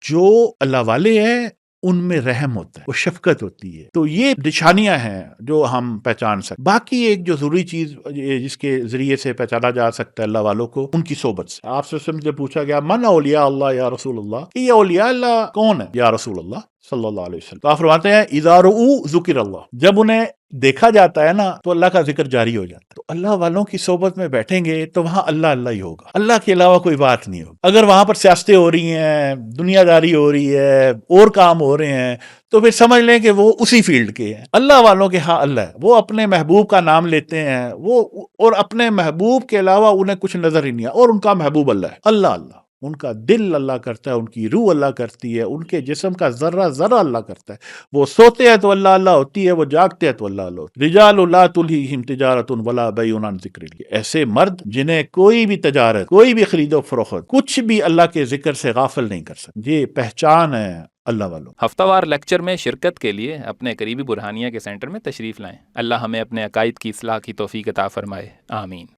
جو اللہ والے ہیں ان میں رحم ہوتا ہے، وہ شفقت ہوتی ہے. تو یہ نشانیاں ہیں جو ہم پہچان سکتے. باقی ایک جو ضروری چیز جس کے ذریعے سے پہچانا جا سکتا ہے اللہ والوں کو، ان کی صحبت سے. آپ سے پوچھا گیا من اولیاء اللہ یا رسول اللہ، کہ یہ اولیاء اللہ کون ہے یا رسول اللہ صلی اللہ علیہ وسلم. تو آپ فرماتے ہیں اذا رؤوا ذکر اللہ، جب انہیں دیکھا جاتا ہے نا تو اللہ کا ذکر جاری ہو جاتا ہے. تو اللہ والوں کی صحبت میں بیٹھیں گے تو وہاں اللہ اللہ ہی ہوگا، اللہ کے علاوہ کوئی بات نہیں ہوگی. اگر وہاں پر سیاستیں ہو رہی ہیں، دنیا داری ہو رہی ہے، اور کام ہو رہے ہیں، تو پھر سمجھ لیں کہ وہ اسی فیلڈ کے ہیں. اللہ والوں کے ہاں اللہ ہے، وہ اپنے محبوب کا نام لیتے ہیں، وہ اور اپنے محبوب کے علاوہ انہیں کچھ نظر ہی نہیں ہے، اور ان کا محبوب اللہ ہے. اللہ اللہ، ان کا دل اللہ کرتا ہے، ان کی روح اللہ کرتی ہے، ان کے جسم کا ذرہ ذرہ اللہ کرتا ہے. وہ سوتے ہیں تو اللہ اللہ ہوتی ہے، وہ جاگتے ہیں تو اللہ اللہ ہوتی ہے. رجال لا تلہیہم تجارت ولا بیع عن ذکر اللہ، ایسے مرد جنہیں کوئی بھی تجارت، کوئی بھی خرید و فروخت، کچھ بھی اللہ کے ذکر سے غافل نہیں کر سکتے. یہ پہچان ہے اللہ والوں. ہفتہ وار لیکچر میں شرکت کے لیے اپنے قریبی برہانیہ کے سینٹر میں تشریف لائیں. اللہ ہمیں اپنے عقائد کی اصلاح کی توفیق عطا فرمائے. آمین.